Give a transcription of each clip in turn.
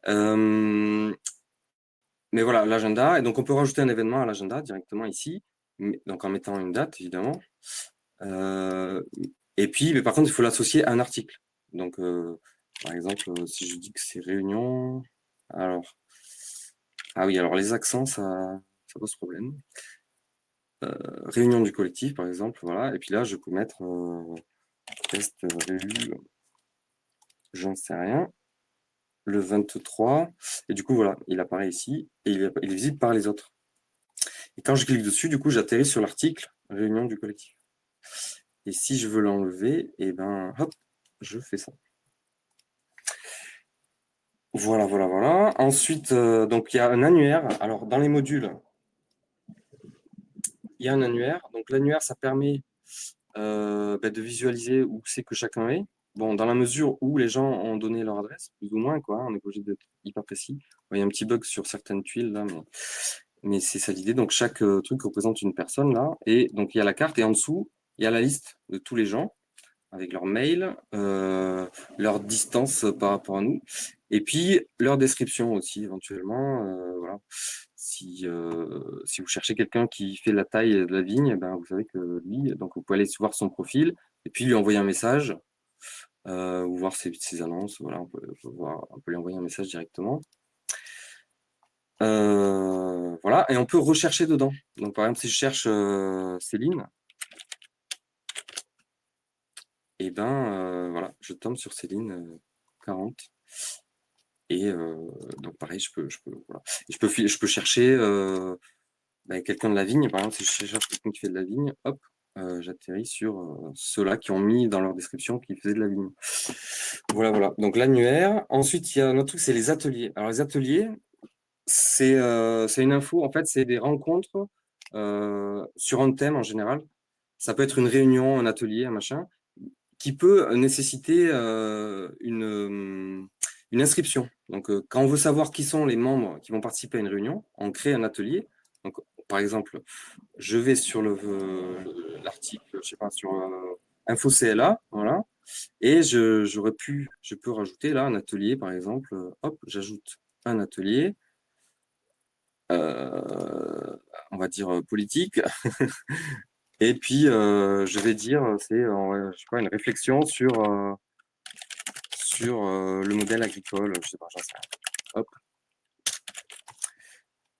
Euh, mais voilà, l'agenda. Et donc, on peut rajouter un événement à l'agenda directement ici. Donc, en mettant une date, évidemment. Euh, et puis, mais par contre, il faut l'associer à un article. Donc, par exemple, si je dis que c'est réunion, alors, ah oui, alors les accents, ça pose problème. Réunion du collectif, par exemple, voilà. Et puis là, je peux mettre test réu, j'en sais rien, le 23. Et du coup, voilà, il apparaît ici et il est visible par les autres. Et quand je clique dessus, du coup, j'atterris sur l'article réunion du collectif. Et si je veux l'enlever, et ben, hop, je fais ça. Voilà, voilà, voilà. Ensuite, donc il y a un annuaire. Alors, dans les modules, il y a un annuaire. Donc, l'annuaire, ça permet de visualiser où c'est que chacun est. Bon, dans la mesure où les gens ont donné leur adresse, plus ou moins, quoi. On est obligé d'être hyper précis. Bon, il y a un petit bug sur certaines tuiles, là, mais c'est ça l'idée. Donc, chaque truc représente une personne, là. Et donc, il y a la carte. Et en dessous, il y a la liste de tous les gens, avec leur mail, leur distance par rapport à nous, et puis leur description aussi éventuellement. Voilà. Si vous cherchez quelqu'un qui fait la taille de la vigne, ben, vous savez que lui, donc vous pouvez aller voir son profil, et puis lui envoyer un message, ou voir ses annonces. Voilà, on peut lui envoyer un message directement. Voilà, et on peut rechercher dedans. Donc par exemple, si je cherche Céline, et ben voilà, je tombe sur Céline 40. Et donc pareil, voilà. Et je peux chercher quelqu'un de la vigne, par exemple, si je cherche quelqu'un qui fait de la vigne, hop, j'atterris sur ceux-là qui ont mis dans leur description qu'ils faisaient de la vigne. Voilà, voilà. Donc l'annuaire. Ensuite, il y a un autre truc, c'est les ateliers. Alors les ateliers, c'est une info, en fait, c'est des rencontres sur un thème en général. Ça peut être une réunion, un atelier, un machin, qui peut nécessiter une inscription. Donc, quand on veut savoir qui sont les membres qui vont participer à une réunion, on crée un atelier. Donc, par exemple, je vais sur l'article, je sais pas, sur Info CLA, voilà, et je peux rajouter là un atelier, par exemple, hop, j'ajoute un atelier, euh, on va dire politique, et puis je vais dire, c'est, je sais pas, une réflexion sur le modèle agricole, je sais pas, j'en sais rien. Hop,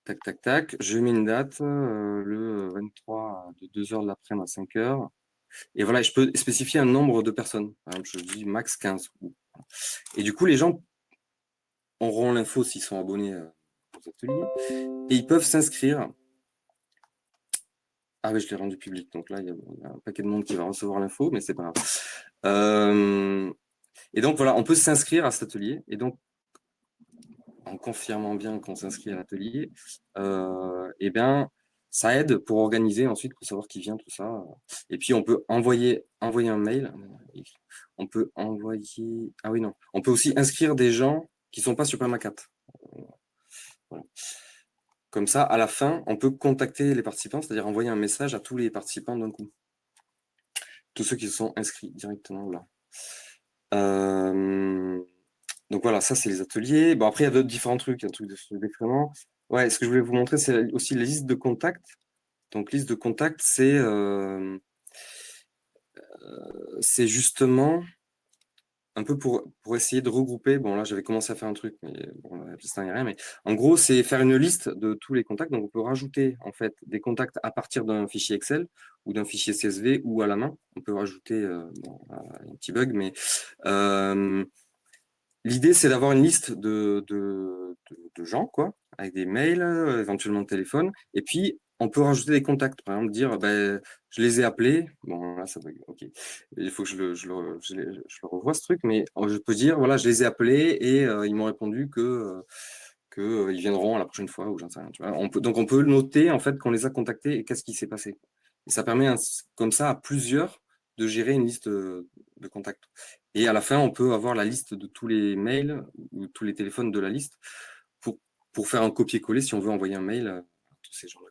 tac, tac, tac. Je mets une date, le 23 de 2 heures de l'après-midi à 5 heures. Et voilà, je peux spécifier un nombre de personnes. Par exemple, je dis max 15. Et du coup, les gens auront l'info s'ils sont abonnés aux ateliers. Et ils peuvent s'inscrire. Ah oui, je l'ai rendu public. Donc là, il y a un paquet de monde qui va recevoir l'info, mais c'est pas grave. Et donc voilà, on peut s'inscrire à cet atelier. Et donc, en confirmant bien qu'on s'inscrit à l'atelier, eh bien, ça aide pour organiser ensuite, pour savoir qui vient, tout ça. Et puis, on peut envoyer un mail. On peut envoyer. Ah oui, non. On peut aussi inscrire des gens qui ne sont pas sur Permacat. Voilà. Comme ça, à la fin, on peut contacter les participants, c'est-à-dire envoyer un message à tous les participants d'un coup. Tous ceux qui se sont inscrits directement là. Euh, Donc voilà, ça c'est les ateliers. Bon, après, il y a d'autres différents trucs, un truc de défraiement. Ouais, ce que je voulais vous montrer, c'est aussi les listes de contacts. Donc, liste de contacts, c'est justement un peu pour essayer de regrouper. Bon, là, j'avais commencé à faire un truc, mais bon, là, ça n'y a rien. Mais en gros, c'est faire une liste de tous les contacts. Donc, on peut rajouter en fait des contacts à partir d'un fichier Excel ou d'un fichier CSV ou à la main. On peut rajouter, bon, un petit bug, mais l'idée, c'est d'avoir une liste de gens, quoi, avec des mails, éventuellement de téléphone. Et puis, on peut rajouter des contacts. Par exemple, dire, ben, je les ai appelés. Bon, là, ça bug. OK. Il faut que je le revoie, ce truc. Mais je peux dire, voilà, je les ai appelés et ils m'ont répondu que ils viendront à la prochaine fois ou j'en sais rien. Tu vois. Donc, on peut noter, en fait, qu'on les a contactés et qu'est-ce qui s'est passé. Et ça permet, comme ça, à plusieurs de gérer une liste de contacts. Et à la fin, on peut avoir la liste de tous les mails ou tous les téléphones de la liste pour, pour faire un copier-coller si on veut envoyer un mail à tous ces gens-là.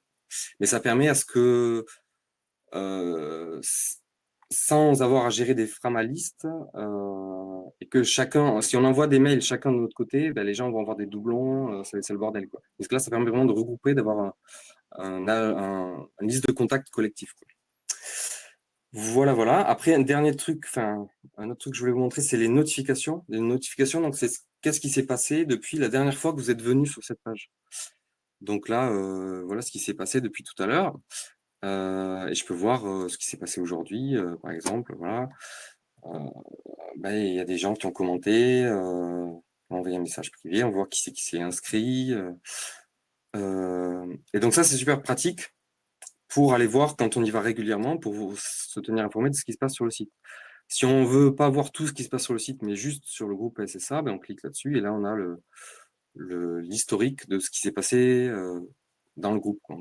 Mais ça permet à ce que sans avoir à gérer des framalistes, et que chacun, si on envoie des mails chacun de notre côté, ben, les gens vont avoir des doublons, c'est le bordel, quoi. Parce que là, ça permet vraiment de regrouper, d'avoir une liste de contacts collectifs, quoi. Voilà, voilà. Après, un dernier truc, enfin, un autre truc que je voulais vous montrer, c'est les notifications. Les notifications, donc, c'est qu'est-ce qui s'est passé depuis la dernière fois que vous êtes venu sur cette page. Donc là, voilà ce qui s'est passé depuis tout à l'heure. Et je peux voir ce qui s'est passé aujourd'hui, par exemple, voilà. Ben, il y a des gens qui ont commenté, qui ont envoyé un message privé, on voit qui s'est inscrit. Et donc ça, c'est super pratique pour aller voir quand on y va régulièrement, pour se tenir informé de ce qui se passe sur le site. Si on veut pas voir tout ce qui se passe sur le site, mais juste sur le groupe SSA, ben on clique là-dessus et là on a l'historique de ce qui s'est passé dans le groupe, quoi.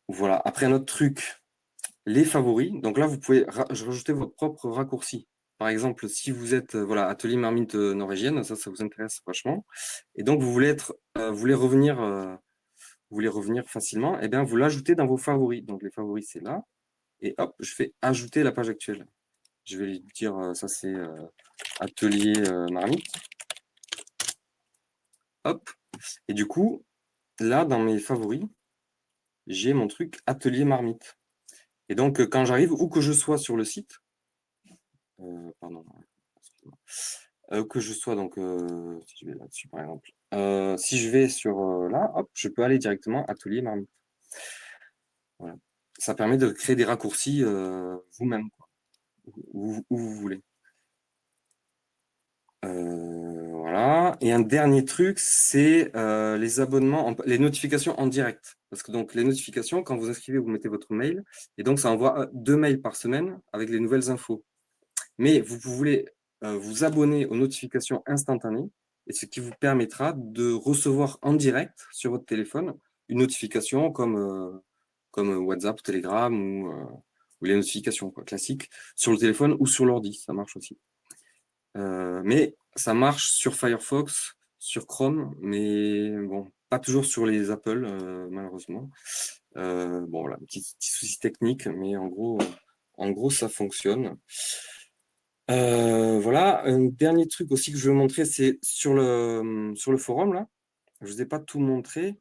Voilà. Après, un autre truc, les favoris. Donc là, vous pouvez rajouter votre propre raccourci. Par exemple, si vous êtes voilà, atelier marmite norvégienne, ça vous intéresse vachement, et donc vous voulez revenir facilement, et bien vous l'ajoutez dans vos favoris. Donc les favoris, c'est là, et hop, je fais ajouter la page actuelle. Je vais lui dire, ça c'est atelier marmite. Hop, et du coup, là, dans mes favoris, j'ai mon truc atelier marmite. Et donc, quand j'arrive, où que je sois sur le site, pardon, que je sois donc, si je vais là-dessus par exemple, si je vais sur là, hop, je peux aller directement atelier marmite. Voilà. Ça permet de créer des raccourcis vous-même, quoi, où vous voulez. Voilà. Et un dernier truc, c'est les abonnements, les notifications en direct. Parce que donc les notifications, quand vous inscrivez, vous mettez votre mail, et donc ça envoie 2 mails par semaine avec les nouvelles infos. Mais vous voulez vous abonner aux notifications instantanées, et ce qui vous permettra de recevoir en direct sur votre téléphone une notification comme WhatsApp, Telegram ou les notifications quoi, classiques sur le téléphone ou sur l'ordi, ça marche aussi. Mais ça marche sur Firefox, sur Chrome, mais bon, pas toujours sur les Apple, malheureusement. Bon, voilà, petit souci technique, mais en gros, ça fonctionne. Voilà, un dernier truc aussi que je veux montrer, c'est sur le forum, là. Je vous ai pas tout montré.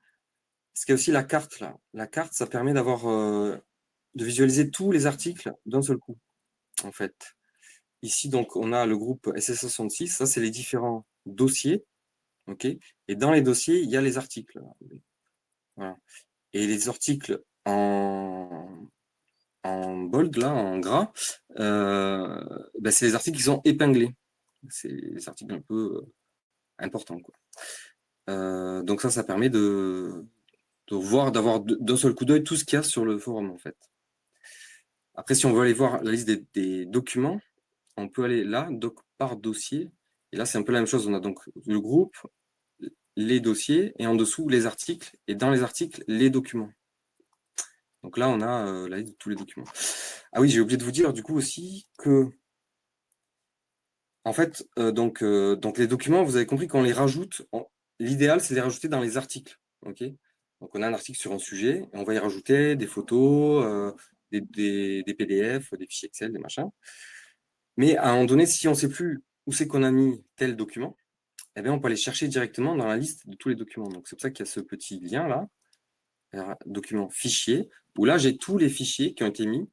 Parce qu'il y a aussi la carte, là. La carte, ça permet d'avoir, de visualiser tous les articles d'un seul coup, en fait. Ici, donc, on a le groupe SS66. Ça, c'est les différents dossiers. OK? Et dans les dossiers, il y a les articles. Voilà. Et les articles en bold, là, en gras, ben, c'est les articles qui sont épinglés. C'est les articles un peu importants, quoi. Donc ça permet de voir, d'avoir d'un seul coup d'œil tout ce qu'il y a sur le forum, en fait. Après, si on veut aller voir la liste des documents, on peut aller là, par dossier. Et là, c'est un peu la même chose. On a donc le groupe, les dossiers, et en dessous, les articles. Et dans les articles, les documents. Donc là, on a la liste de tous les documents. Ah oui, j'ai oublié de vous dire du coup aussi que, en fait, donc les documents, vous avez compris qu'on les rajoute. L'idéal, c'est de les rajouter dans les articles. Ok. Donc on a un article sur un sujet, et on va y rajouter des photos, des PDF, des fichiers Excel, des machins. Mais à un moment donné, si on ne sait plus où c'est qu'on a mis tel document, eh bien, on peut aller chercher directement dans la liste de tous les documents. Donc c'est pour ça qu'il y a ce petit lien là, document fichier, où là j'ai tous les fichiers qui ont été mis.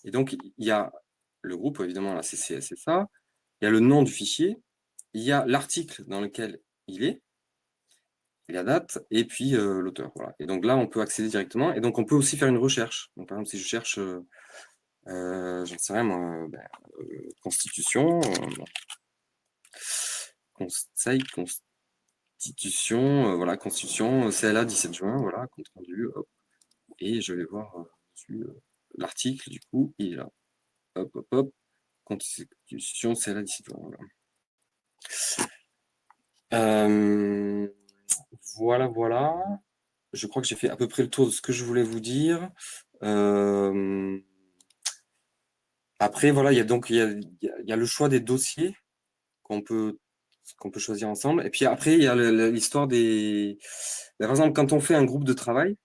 Et donc il y a le groupe, évidemment, là c'est ça. Il y a le nom du fichier, il y a l'article dans lequel il est, la date, et puis l'auteur. Voilà. Et donc là, on peut accéder directement. Et donc on peut aussi faire une recherche. Donc par exemple, si je cherche, j'en sais rien moi, constitution, conseil, constitution, voilà, constitution, CLA 17 juin, voilà, compte rendu, hop, et je vais voir l'article, du coup, il est là. Hop, hop, hop, constitution, CLA 17 juin, voilà. Voilà, voilà. Je crois que j'ai fait à peu près le tour de ce que je voulais vous dire. Après, voilà, il y a donc il y a le choix des dossiers qu'on peut choisir ensemble. Et puis après, il y a l'histoire des. Par exemple, quand on fait un groupe de travail,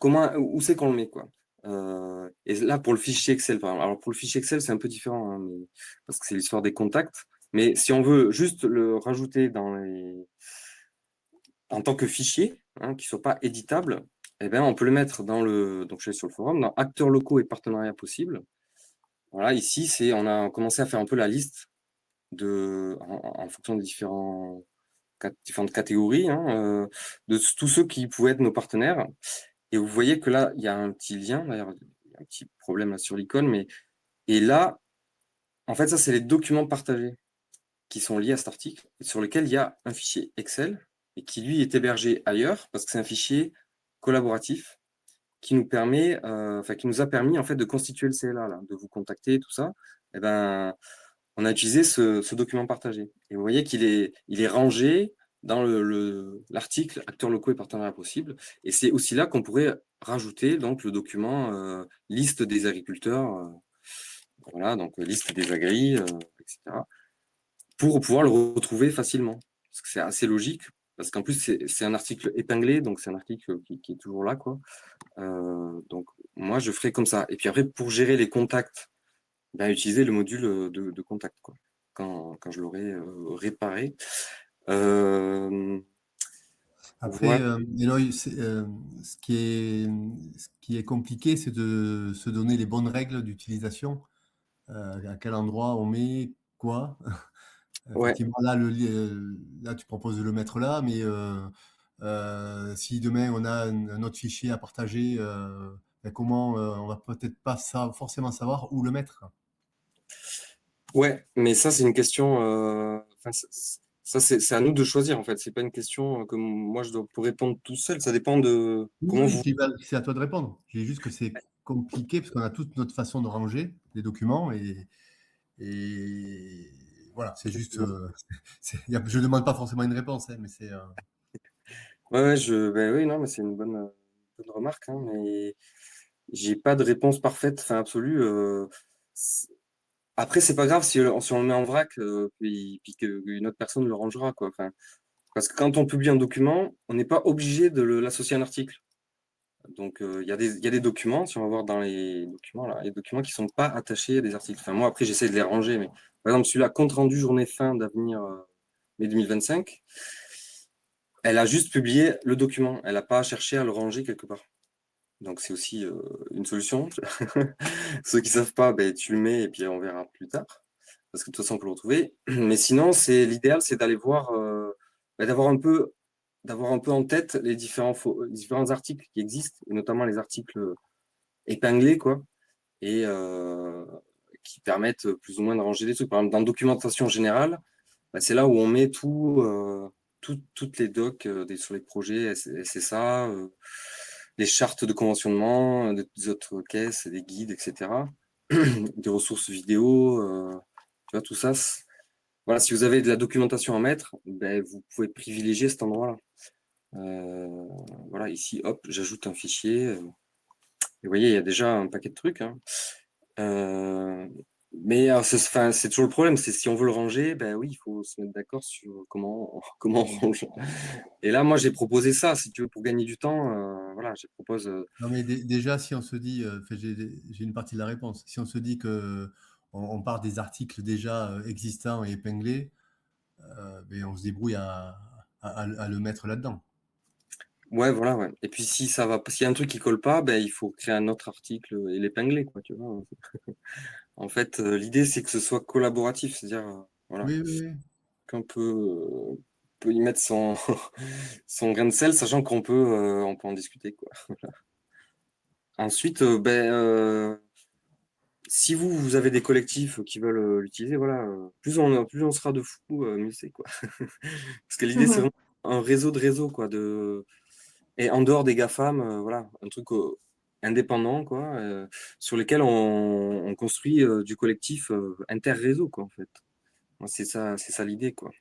où c'est qu'on le met, quoi. Et là, pour le fichier Excel, par exemple. Alors, pour le fichier Excel, c'est un peu différent, hein, parce que c'est l'histoire des contacts. Mais si on veut juste le rajouter en tant que fichier, hein, qui ne soit pas éditable, eh ben, on peut le mettre donc je vais sur le forum, dans acteurs locaux et partenariats possibles. Voilà, ici, on a commencé à faire un peu la liste en fonction des différentes catégories, hein, de tous ceux qui pouvaient être nos partenaires. Et vous voyez que là, il y a un petit lien, d'ailleurs, il y a un petit problème là sur l'icône, et là, en fait, ça, c'est les documents partagés qui sont liés à cet article, sur lequel il y a un fichier Excel, et qui, lui, est hébergé ailleurs, parce que c'est un fichier collaboratif qui nous a permis, en fait, de constituer le CLA, là, de vous contacter, tout ça. Et ben, on a utilisé ce document partagé. Et vous voyez il est rangé dans l'article acteurs locaux et partenariats possibles. Et c'est aussi là qu'on pourrait rajouter donc le document liste des agriculteurs, voilà, donc liste des agris, etc. Pour pouvoir le retrouver facilement. Parce que c'est assez logique, parce qu'en plus c'est un article épinglé, donc c'est un article qui est toujours là, quoi. Donc moi je ferai comme ça. Et puis après, pour gérer les contacts, ben, utiliser le module de contact, quoi, quand je l'aurai réparé. Après, Voilà. Eloy, ce qui est compliqué, c'est de se donner les bonnes règles d'utilisation. À quel endroit on met quoi? Ouais, Effectivement, là, tu proposes de le mettre là, mais si demain on a un autre fichier à partager, ben comment on va peut-être pas forcément savoir où le mettre. ouais, mais ça c'est une question. Enfin, ça c'est à nous de choisir en fait. C'est pas une question que moi je dois pour répondre tout seul. Ça dépend de Oui, comment oui, vous. c'est à toi de répondre. J'ai juste que c'est compliqué parce qu'on a toute notre façon de ranger les documents et voilà, c'est juste. Je ne demande pas forcément une réponse, hein, mais c'est. Ouais, ouais, ben oui, non, mais c'est une bonne remarque, hein, mais j'ai pas de réponse parfaite, enfin absolue. C'est- Après, c'est pas grave si on le met en vrac, puis qu'une autre personne le rangera, quoi. Enfin, parce que quand on publie un document, on n'est pas obligé de l'associer à un article. Donc, il y a des documents, si on va voir dans les documents, là, les documents qui sont pas attachés à des articles. Enfin, moi, après, j'essaie de les ranger, mais par exemple, celui-là, compte rendu journée fin d'avenir mai 2025, elle a juste publié le document. Elle n'a pas cherché à le ranger quelque part. Donc, c'est aussi une solution. Ceux qui savent pas, ben, tu le mets et puis on verra plus tard. Parce que de toute façon, on peut le retrouver. Mais sinon, l'idéal, c'est d'aller voir, ben, d'avoir un peu en tête les différents articles qui existent, et notamment les articles épinglés, quoi, et qui permettent plus ou moins de ranger des trucs. Par exemple, dans documentation générale, bah, c'est là où on met toutes les docs sur les projets SSA, les chartes de conventionnement des autres caisses, des guides, etc. Des ressources vidéo, tu vois, tout ça. Voilà, si vous avez de la documentation à mettre, ben, vous pouvez privilégier cet endroit-là. Euh, voilà, ici, hop, j'ajoute un fichier. Et vous voyez, il y a déjà un paquet de trucs, hein. Euh, mais alors, enfin, c'est toujours le problème, c'est si on veut le ranger, ben oui, il faut se mettre d'accord sur comment on range. Et là, moi, j'ai proposé ça, si tu veux, pour gagner du temps, voilà, je propose. Non, mais déjà, si on se dit, enfin, j'ai une partie de la réponse. Si on se dit que on part des articles déjà existants et épinglés, ben, on se débrouille à le mettre là-dedans. Ouais, voilà, ouais. Et puis si ça va, s'il y a un truc qui colle pas, ben il faut créer un autre article et l'épingler, quoi, tu vois. En fait, l'idée, c'est que ce soit collaboratif, c'est-à-dire, voilà, Oui, oui, oui. qu'on peut y mettre son grain de sel, sachant qu'on peut en discuter, quoi. Ensuite, si vous avez des collectifs qui veulent l'utiliser, voilà, plus on sera de fous, mieux c'est, quoi. Parce que l'idée, c'est vraiment un réseau de réseaux, quoi, et en dehors des GAFAM, voilà, un truc indépendant, quoi, sur lequel on construit du collectif inter-réseau, quoi, en fait. Moi, c'est ça l'idée, quoi.